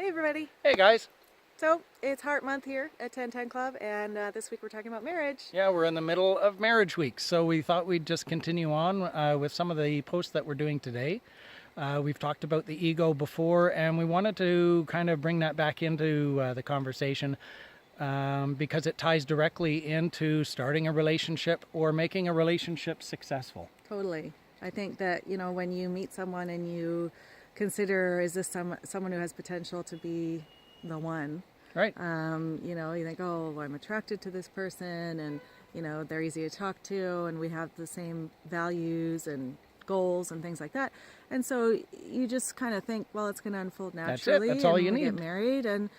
Hey everybody. Hey guys. So it's Heart Month here at 1010 Club, and this week we're talking about marriage. Yeah, we're in the middle of Marriage Week, so we thought we'd just continue on with some of the posts that we're doing today. We've talked about the ego before, and we wanted to kind of bring that back into the conversation because it ties directly into starting a relationship or making a relationship successful. Totally. I think that, when you meet someone and you consider, is this someone who has potential to be the one? Right. You think, oh, I'm attracted to this person, and, they're easy to talk to, and we have the same values and goals and things like that. And so you just kind of think, well, it's going to unfold naturally. That's all you we'll need. Get married, and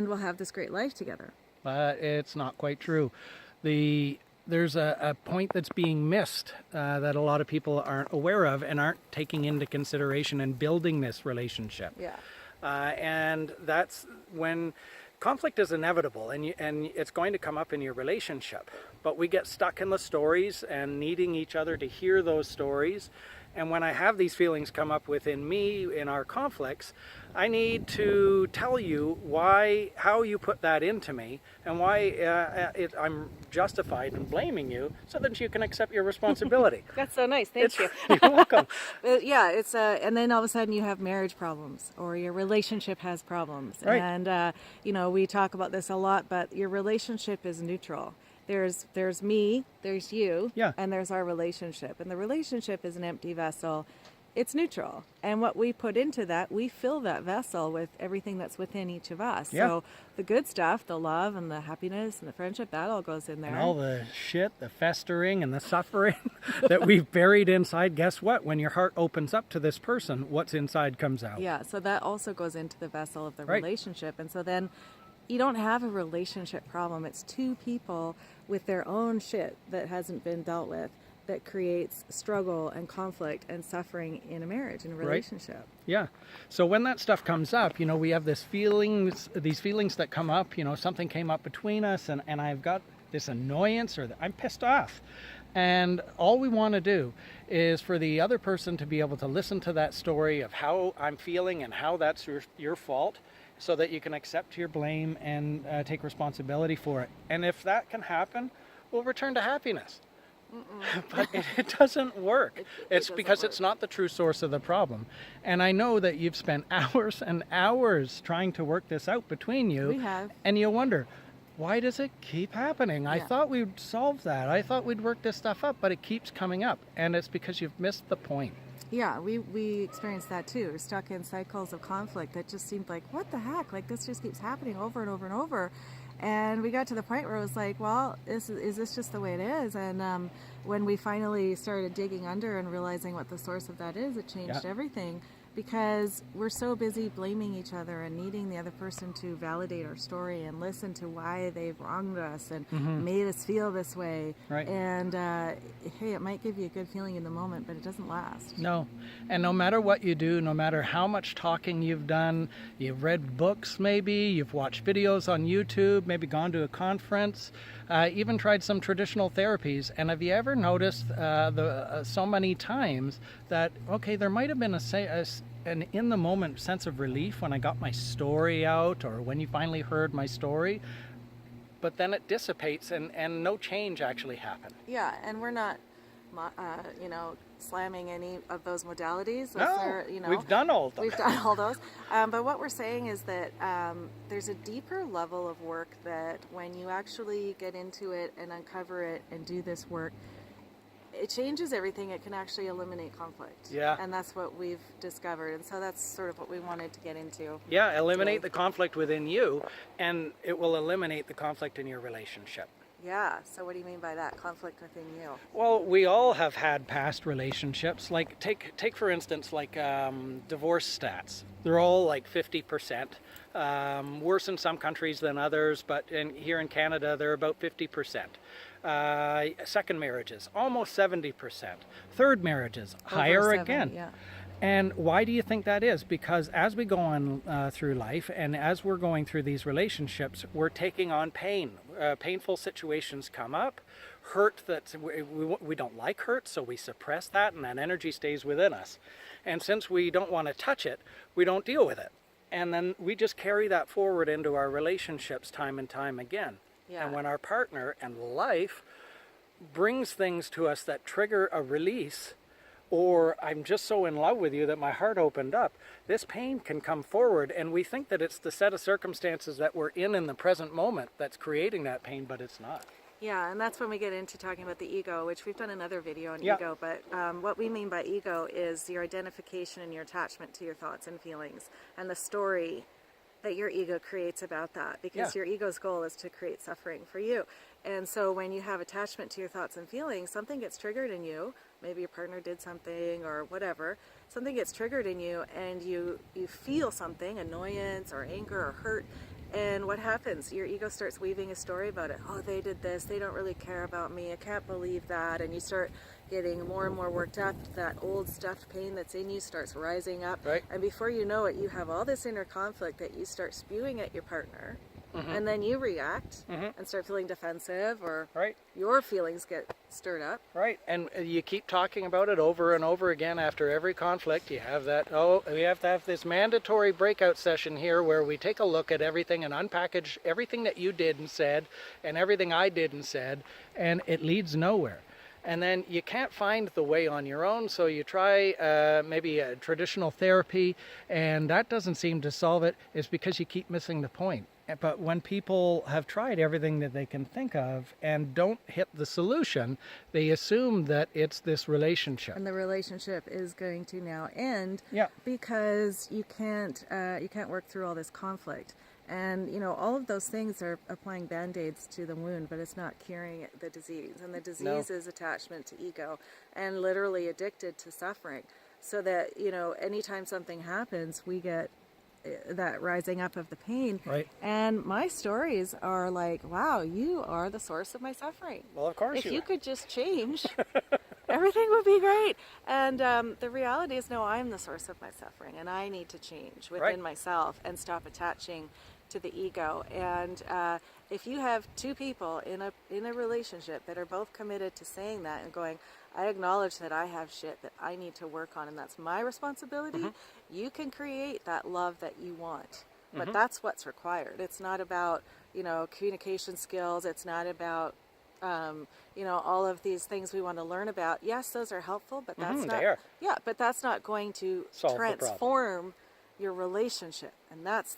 we'll have this great life together. But it's not quite true. There's a point that's being missed that a lot of people aren't aware of and aren't taking into consideration in building this relationship. Yeah. And that's when conflict is inevitable, and it's going to come up in your relationship. But we get stuck in the stories and needing each other to hear those stories. And when I have these feelings come up within me in our conflicts, I need to tell you how you put that into me, and why I'm justified in blaming you, so that you can accept your responsibility. That's so nice. Thank you. You're welcome. Yeah, it's and then all of a sudden you have marriage problems, or your relationship has problems. Right. And we talk about this a lot, but your relationship is neutral. There's me, there's you, Yeah. and there's our relationship. And the relationship is an empty vessel. It's neutral. And what we put into that, we fill that vessel with everything that's within each of us. Yeah. So the good stuff, the love and the happiness and the friendship, that all goes in there. And all the shit, the festering and the suffering that we've buried inside, guess what? When your heart opens up to this person, what's inside comes out. Yeah, so that also goes into the vessel of the Right. relationship. And so then you don't have a relationship problem. It's two people with their own shit that hasn't been dealt with that creates struggle and conflict and suffering in a marriage, in a relationship. Yeah. So when that stuff comes up, we have these feelings that come up, something came up between us, and I've got this annoyance, or I'm pissed off. And all we want to do is for the other person to be able to listen to that story of how I'm feeling and how that's your fault, so that you can accept your blame and take responsibility for it. And if that can happen, we'll return to happiness. But it doesn't work. It's because it's not the true source of the problem. And I know that you've spent hours and hours trying to work this out between you. We have. And you wonder, why does it keep happening? I Yeah. thought we'd solve that. I thought we'd work this stuff up, but it keeps coming up. And it's because you've missed the point. Yeah, we experienced that too. We're stuck in cycles of conflict that just seemed like, what the heck? Like, this just keeps happening over and over and over. And we got to the point where it was like, well, is this just the way it is? And when we finally started digging under and realizing what the source of that is, it changed Yeah. everything. Because we're so busy blaming each other and needing the other person to validate our story and listen to why they've wronged us and made us feel this way. Right. And hey, it might give you a good feeling in the moment, but it doesn't last. No. And no matter what you do, no matter how much talking you've done, you've read books maybe, you've watched videos on YouTube, maybe gone to a conference, even tried some traditional therapies. And have you ever noticed so many times that, okay, there might have been an in-the-moment sense of relief when I got my story out, or when you finally heard my story, but then it dissipates and no change actually happened. Yeah, and we're not, slamming any of those modalities. No, we've done all of them. We've done all those. But what we're saying is that there's a deeper level of work that when you actually get into it and uncover it and do this work, it changes everything. It can actually eliminate conflict. Yeah. And that's what we've discovered. And so that's sort of what we wanted to get into. Yeah, eliminate the conflict within you, and it will eliminate the conflict in your relationship. Yeah. So what do you mean by that? Conflict within you? Well, we all have had past relationships. Like take for instance, like divorce stats. They're all like 50%. Worse in some countries than others, but here in Canada, they're about 50%. Second marriages, almost 70%. Third marriages, higher 7, again. Yeah. And why do you think that is? Because as we go on through life, and as we're going through these relationships, we're taking on pain. Painful situations come up, hurt that we don't like hurt, so we suppress that, and that energy stays within us. And since we don't want to touch it, we don't deal with it. And then we just carry that forward into our relationships time and time again. Yeah. And when our partner and life brings things to us that trigger a release, or I'm just so in love with you that my heart opened up, this pain can come forward, and we think that it's the set of circumstances that we're in the present moment that's creating that pain, but it's not. Yeah, and that's when we get into talking about the ego, which we've done another video on Yeah. ego. But what we mean by ego is your identification and your attachment to your thoughts and feelings, and the story that your ego creates about that, because Yeah. your ego's goal is to create suffering for you. And so when you have attachment to your thoughts and feelings, something gets triggered in you. Maybe your partner did something or whatever. Something gets triggered in you, and you feel something, annoyance or anger or hurt. And what happens? Your ego starts weaving a story about it. Oh, they did this. They don't really care about me. I can't believe that. And you start getting more and more worked up. That old stuffed pain that's in you starts rising up. Right. And before you know it, you have all this inner conflict that you start spewing at your partner. And then you react and start feeling defensive, or Right. your feelings get stirred up. Right, and you keep talking about it over and over again after every conflict. You have that, oh, we have to have this mandatory breakout session here where we take a look at everything and unpackage everything that you did and said and everything I did and said, and it leads nowhere. And then you can't find the way on your own, so you try maybe a traditional therapy, and that doesn't seem to solve it. It's because you keep missing the point. But when people have tried everything that they can think of and don't hit the solution, they assume that it's this relationship. And the relationship is going to now end Yeah. because you can't work through all this conflict. And you know, all of those things are applying band-aids to the wound, but it's not curing the disease. And the disease is attachment to ego and literally addicted to suffering. So that, you know, anytime something happens, we get that rising up of the pain. Right. And my stories are like, wow, you are the source of my suffering. Well, of course If you you are. could just change, everything would be great. And the reality is, no, I'm the source of my suffering, and I need to change within Right. myself and stop attaching to the ego. And if you have two people in a relationship that are both committed to saying that and going, I acknowledge that I have shit that I need to work on, and that's my responsibility, you can create that love that you want. But that's what's required. It's not about, you know, communication skills. It's not about, you know, all of these things we want to learn about. Yes, those are helpful, but that's not. they are. Yeah, but that's not going to Solve the problem. transform your relationship, and that's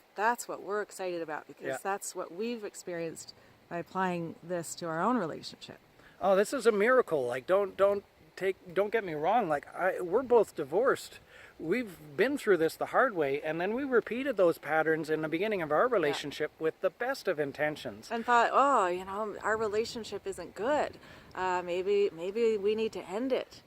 what we're excited about, because Yeah. that's what we've experienced by applying this to our own relationship. Oh, this is a miracle. Like, don't get me wrong. Like, we're both divorced. We've been through this the hard way, and then we repeated those patterns in the beginning of our relationship with the best of intentions. And thought, oh, you know, our relationship isn't good. Maybe we need to end it.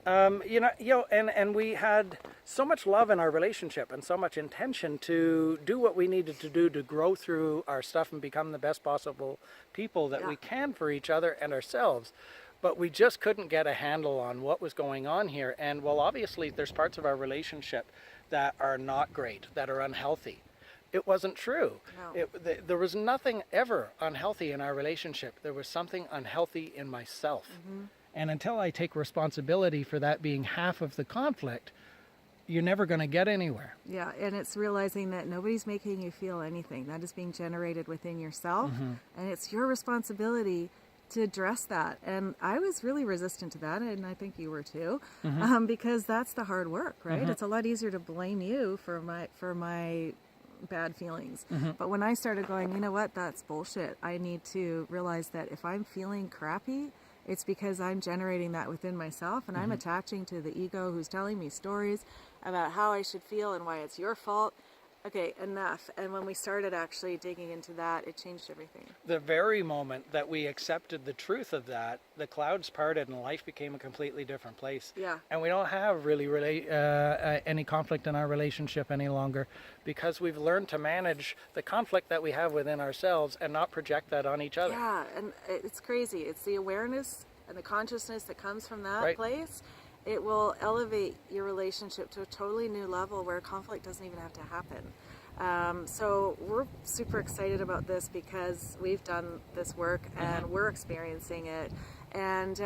And we had so much love in our relationship and so much intention to do what we needed to do to grow through our stuff and become the best possible people that we can for each other and ourselves. But we just couldn't get a handle on what was going on here. And well, obviously there's parts of our relationship that are not great, that are unhealthy. It wasn't true. No. There was nothing ever unhealthy in our relationship. There was something unhealthy in myself. And until I take responsibility for that being half of the conflict, you're never going to get anywhere. Yeah, and it's realizing that nobody's making you feel anything. That is being generated within yourself, and it's your responsibility to address that. And I was really resistant to that, and I think you were too, because that's the hard work, right? It's a lot easier to blame you for my bad feelings. But when I started going, you know what, that's bullshit. I need to realize that if I'm feeling crappy, it's because I'm generating that within myself, and I'm attaching to the ego who's telling me stories about how I should feel and why it's your fault. Okay, enough. And when we started actually digging into that, it changed everything. The very moment that we accepted the truth of that, the clouds parted and life became a completely different place. Yeah. And we don't have really any conflict in our relationship any longer, because we've learned to manage the conflict that we have within ourselves and not project that on each other. Yeah, and it's crazy. It's the awareness and the consciousness that comes from that Right. place. It will elevate your relationship to a totally new level where conflict doesn't even have to happen. So we're super excited about this because we've done this work and we're experiencing it. And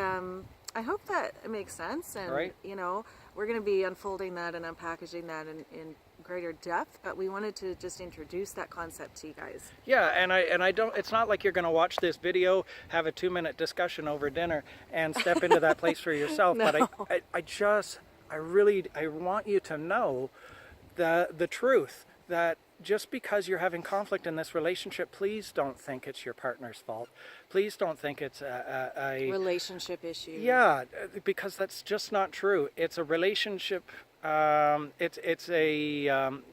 I hope that it makes sense. And, Right. you know, we're going to be unfolding that and unpackaging that in greater depth, but we wanted to just introduce that concept to you guys. Yeah, and I don't. It's not like you're going to watch this video, have a 2-minute discussion over dinner, and step into that place for yourself. No. But I want you to know the truth, that just because you're having conflict in this relationship, please don't think it's your partner's fault. Please don't think it's a Relationship issue. yeah, because that's just not true. It's a relationship.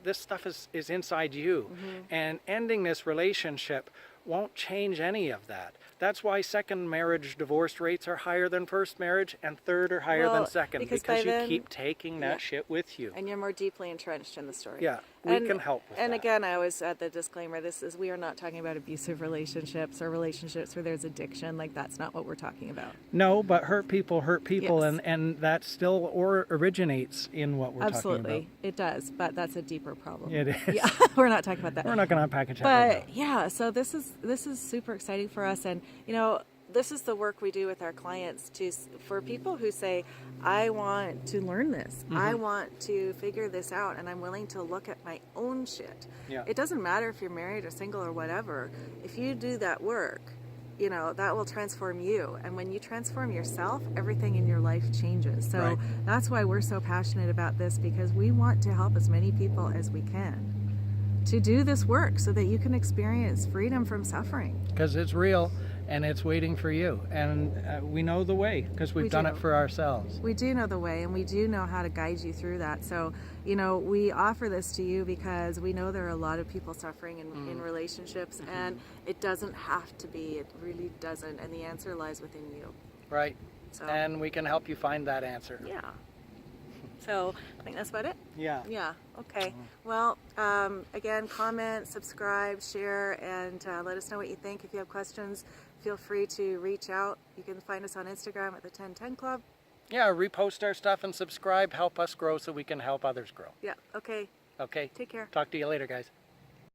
This stuff is inside you, and ending this relationship won't change any of that. That's why second marriage divorce rates are higher than first marriage, and third are higher than second, because because you by then- keep taking that shit with you. And you're more deeply entrenched in the story. Yeah, we can help with And that. again, I always add the disclaimer, we are not talking about abusive relationships or relationships where there's addiction. Like, that's not what we're talking about. No, but hurt people, Yes. and that still originates in what we're Absolutely. It does, but that's a deeper problem. talking about. It is. Yeah, we're not talking about that. We're not going to unpackage that right But yeah, so this is super exciting for us, and you know, this is the work we do with our clients for people who say, I want to learn this, I want to figure this out, and I'm willing to look at my own shit. Yeah. It doesn't matter if you're married or single or whatever. If you do that work, you know, that will transform you, and when you transform yourself, everything in your life changes. So Right. that's why we're so passionate about this, because we want to help as many people as we can to do this work so that you can experience freedom from suffering. Because it's real, and it's waiting for you, and we know the way because we've We done do. it for ourselves. We do know the way, and we do know how to guide you through that. So, you know, we offer this to you because we know there are a lot of people suffering in relationships, and it doesn't have to be. It really doesn't, and the answer lies within you. Right. So, And we can help you find that answer. yeah. So, I think that's about it. Yeah. Yeah, okay. Well, again, comment, subscribe, share, and let us know what you think. If you have questions, feel free to reach out. You can find us on Instagram at the 1010 Club. Yeah, repost our stuff and subscribe. Help us grow so we can help others grow. Yeah, okay. Okay? Take care. Talk to you later, guys.